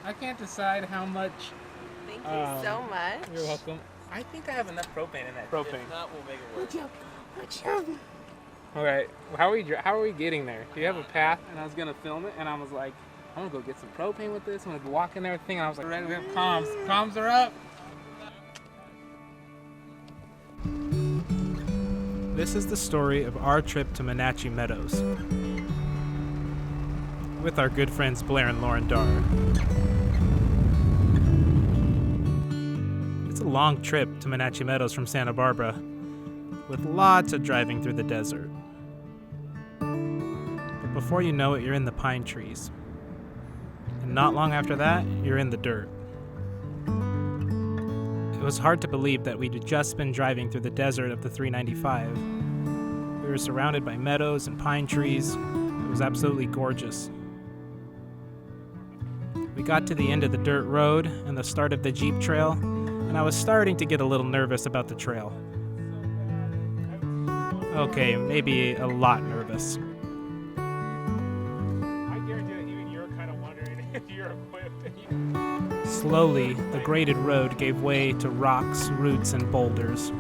I can't decide how much. Thank you so much. You're welcome. I think I have enough propane in that. Propane. If not, we'll make it work. Watch out. All right. How are we getting there? Do you have a path? And I was gonna film it, and I was like, I'm gonna go get some propane with this. I'm gonna walk in there with everything. And I was like, right, we have comms. Comms are up. This is the story of our trip to Monache Meadows with our good friends Blair and Lauren Darr. It's a long trip to Monache Meadows from Santa Barbara, with lots of driving through the desert. But before you know it, you're in the pine trees. And not long after that, you're in the dirt. It was hard to believe that we'd just been driving through the desert of the 395. We were surrounded by meadows and pine trees. It was absolutely gorgeous. We got to the end of the dirt road and the start of the Jeep trail, and I was starting to get a little nervous about the trail. Okay, maybe a lot nervous. I guarantee that even you're kind of wondering if you're equipped. Slowly, the graded road gave way to rocks, roots, and boulders.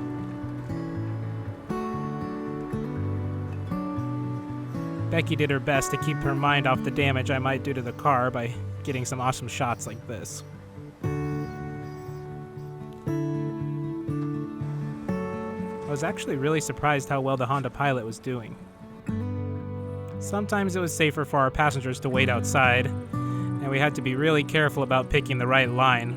Becky did her best to keep her mind off the damage I might do to the car by getting some awesome shots like this. I was actually really surprised how well the Honda Pilot was doing. Sometimes it was safer for our passengers to wait outside, and we had to be really careful about picking the right line.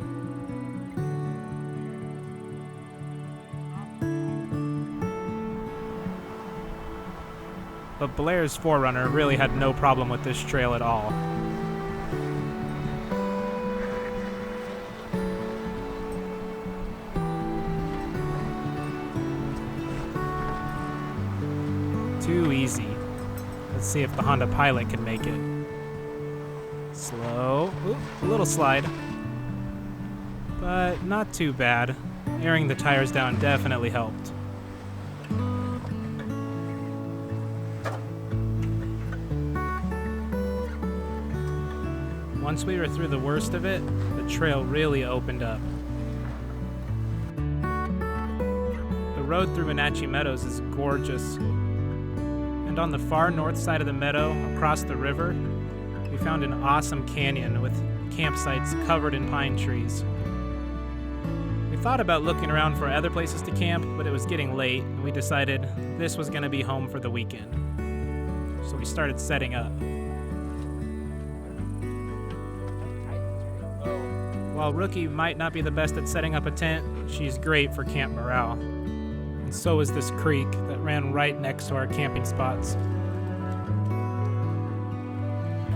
But Blair's 4Runner really had no problem with this trail at all. Too easy. Let's see if the Honda Pilot can make it. Slow. Oop, a little slide. But not too bad. Airing the tires down definitely helped. Once we were through the worst of it, the trail really opened up. The road through Monache Meadows is gorgeous. And on the far north side of the meadow, across the river, we found an awesome canyon with campsites covered in pine trees. We thought about looking around for other places to camp, but it was getting late, and we decided this was going to be home for the weekend. So we started setting up. While Rookie might not be the best at setting up a tent, she's great for camp morale. And so is this creek that ran right next to our camping spots.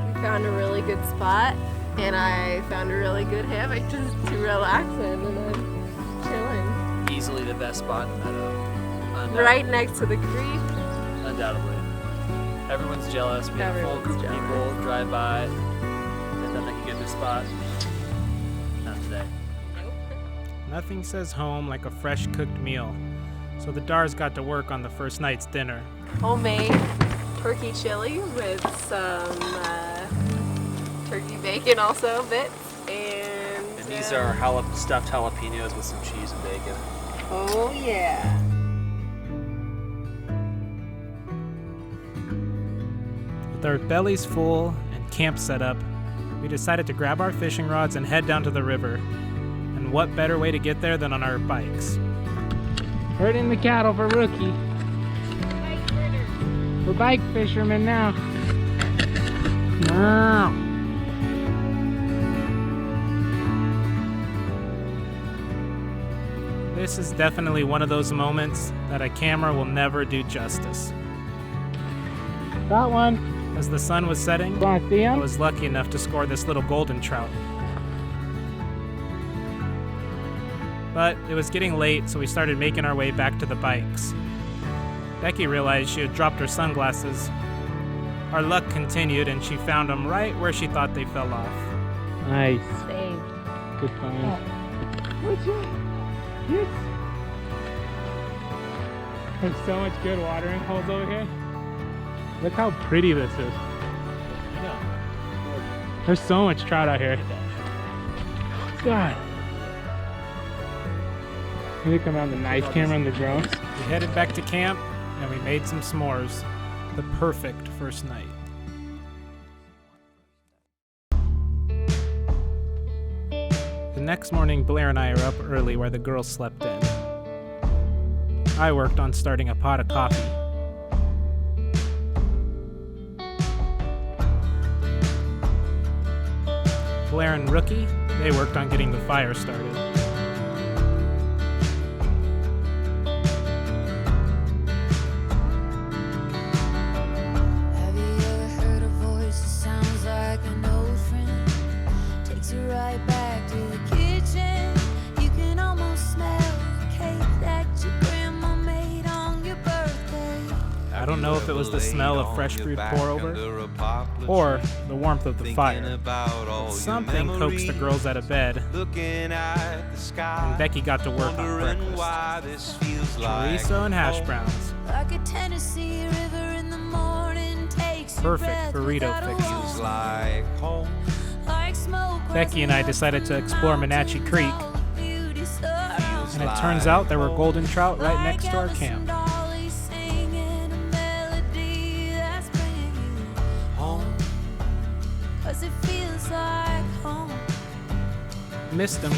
We found a really good spot, and I found a really good hammock just to relax in, and I'm chilling. Easily the best spot in the meadow. Right next to the creek. Undoubtedly. Everyone's jealous. We had a full group of people drive by, and then they can get this spot. Not today. Nothing says home like a fresh cooked meal, so the Darrs got to work on the first night's dinner. Homemade turkey chili with some turkey bacon also, bits, and these are stuffed jalapenos with some cheese and bacon. Oh yeah. With our bellies full and camp set up, we decided to grab our fishing rods and head down to the river. And what better way to get there than on our bikes? Herding the cattle for Rookie. We're bike fishermen now. Wow. This is definitely one of those moments that a camera will never do justice. Got one. As the sun was setting, I was lucky enough to score this little golden trout. But it was getting late, so we started making our way back to the bikes. Becky realized she had dropped her sunglasses. Our luck continued, and she found them right where she thought they fell off. Nice. Saved. Good find. What's that? Yes. There's so much good watering holes over here. Look how pretty this is. There's so much trout out here. God. Maybe come out the knife camera and the drones. We headed back to camp and we made some s'mores. The perfect first night. The next morning, Blair and I are up early where the girls slept in. I worked on starting a pot of coffee. Blair and Rookie, they worked on getting the fire started. Have you ever heard a voice that sounds like an old friend? Takes you right back to the kitchen. You can almost smell the cake that your grandma made on your birthday. I don't know if it was the smell of fresh brewed pour-over or the warmth of the fire, but something coaxed the girls out of bed, and Becky got to work on breakfast. Chorizo and hash browns. Like a Tennessee river in the morning takes Perfect burrito fixes. Like smoke. Becky and I decided to explore Monache Creek, and it turns out there were golden trout right next to our camp. It feels like home. Missed them.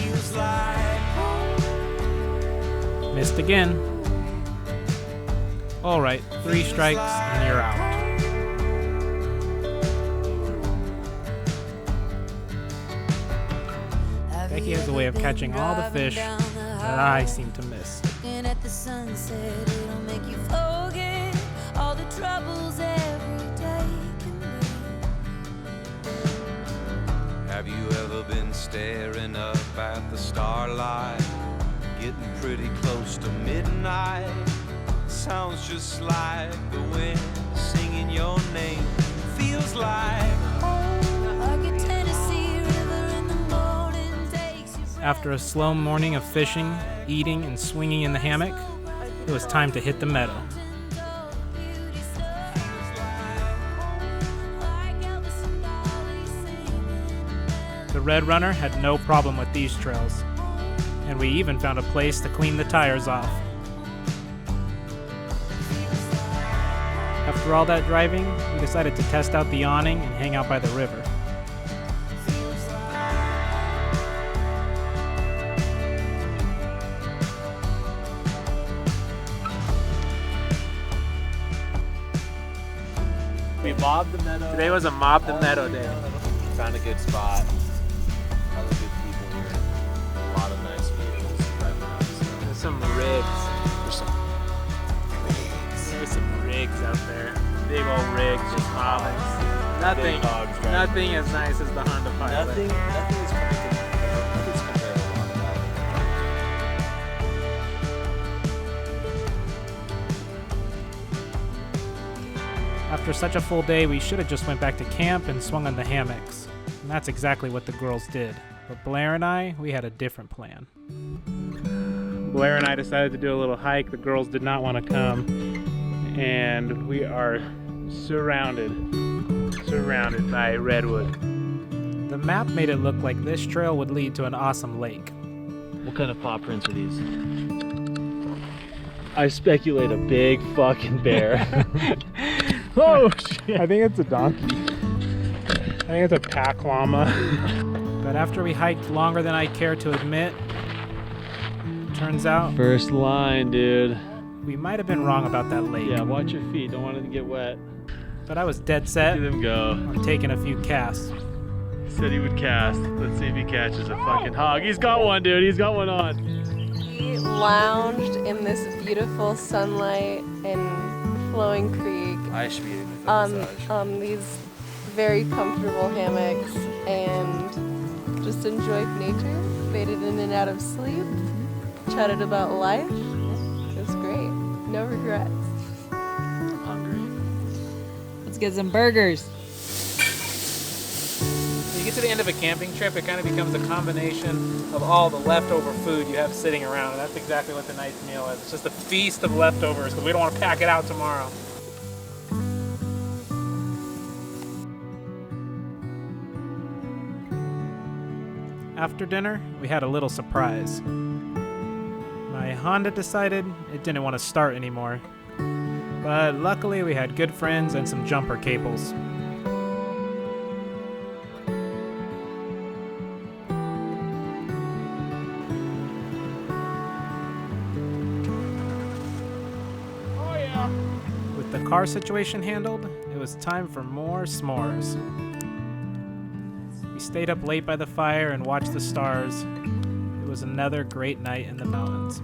Missed again. All right, 3 strikes and you're out. Becky has a way of catching all the fish that I seem to miss. Looking at the sunset, it'll make you forget all the troubles every day can bring. Have you ever been staring up at the starlight, getting pretty close to midnight? Sounds just like the wind singing your name. Feels like Like a Tennessee river in the morning takes you. After a slow morning of fishing, eating, and swinging in the hammock, it was time to hit the meadow. The Red Runner had no problem with these trails, and we even found a place to clean the tires off. After all that driving, we decided to test out the awning and hang out by the river. We mobbed the meadow. Today was a mob the meadow day. Found a good spot. Other good people here. A lot of nice views. There's some rigs. There's some rigs out there. Big old rigs just mobbing. Nothing, Big hogs driving. nothing as nice as the Honda Pilot. Nothing is comparable on that. After such a full day, we should have just went back to camp and swung on the hammocks. And that's exactly what the girls did. But Blair and I, we had a different plan. Blair and I decided to do a little hike. The girls did not want to come. And we are surrounded by redwood. The map made it look like this trail would lead to an awesome lake. What kind of paw prints are these? I speculate a big fucking bear. Oh shit! I think it's a donkey. I think it's a pack llama. But after we hiked longer than I care to admit, turns out First line, dude. we might have been wrong about that lake. Yeah, watch your feet. Don't want it to get wet. But I was dead set Let him go. on taking a few casts. He said he would cast. Let's see if he catches a fucking hog. He's got one, dude. He's got one on. We lounged in this beautiful sunlight and flowing creek I should be doing a foot massage. on these very comfortable hammocks and just enjoyed nature, faded in and out of sleep, chatted about life. It was great. No regrets. I'm hungry. Let's get some burgers. When you get to the end of a camping trip, it kind of becomes a combination of all the leftover food you have sitting around, and that's exactly what the night's meal is. It's just a feast of leftovers because we don't want to pack it out tomorrow. After dinner, we had a little surprise. My Honda decided it didn't want to start anymore, but luckily we had good friends and some jumper cables. With the car situation handled, it was time for more s'mores. We stayed up late by the fire and watched the stars. It was another great night in the mountains.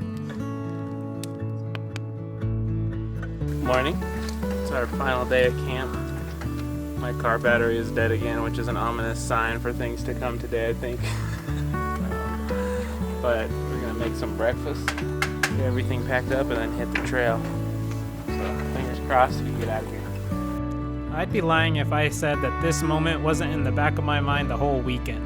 Morning. It's our final day at camp. My car battery is dead again, which is an ominous sign for things to come today, I think. But we're gonna make some breakfast, get everything packed up, and then hit the trail. So fingers crossed we can get out of here. I'd be lying if I said that this moment wasn't in the back of my mind the whole weekend.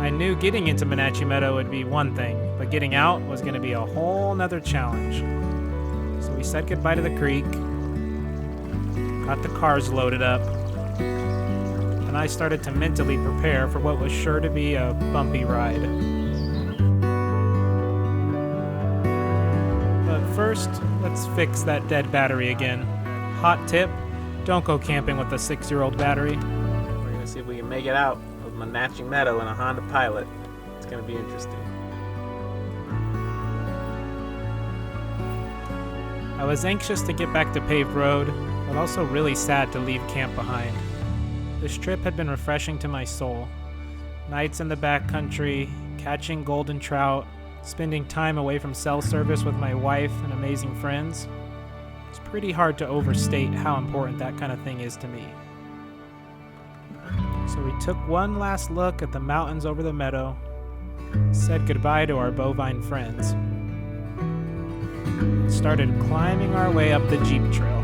I knew getting into Monache Meadows would be one thing, but getting out was going to be a whole nother challenge. So we said goodbye to the creek, got the cars loaded up, and I started to mentally prepare for what was sure to be a bumpy ride. But first, let's fix that dead battery again. Hot tip, don't go camping with a 6-year-old battery. We're gonna see if we can make it out of Monache Meadows in a Honda Pilot. It's gonna be interesting. I was anxious to get back to paved road, but also really sad to leave camp behind. This trip had been refreshing to my soul. Nights in the backcountry, catching golden trout, spending time away from cell service with my wife and amazing friends. It's pretty hard to overstate how important that kind of thing is to me. So we took one last look at the mountains over the meadow, said goodbye to our bovine friends, and started climbing our way up the Jeep trail.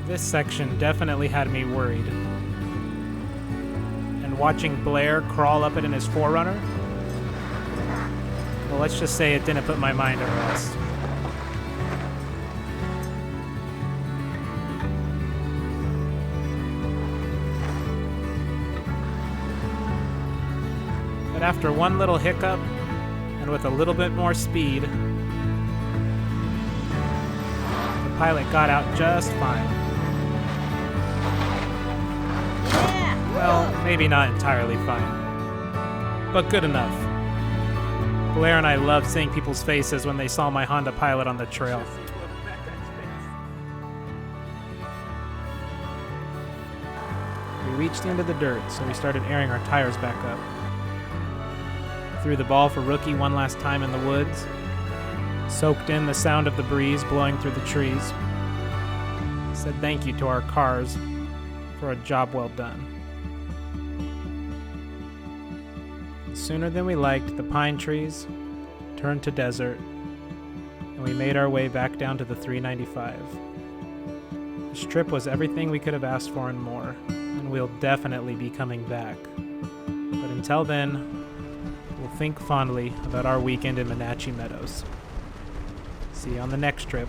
This section definitely had me worried. And watching Blair crawl up it in his 4Runner, well, let's just say it didn't put my mind at rest. But after one little hiccup, and with a little bit more speed, the pilot got out just fine. Well, maybe not entirely fine, but good enough. Blair and I loved seeing people's faces when they saw my Honda Pilot on the trail. We reached the end of the dirt, so we started airing our tires back up. Threw the ball for Rookie one last time in the woods, soaked in the sound of the breeze blowing through the trees, said thank you to our cars for a job well done. Sooner than we liked, the pine trees turned to desert, and we made our way back down to the 395. This trip was everything we could have asked for and more, and we'll definitely be coming back. But until then, we'll think fondly about our weekend in Monache Meadows. See you on the next trip.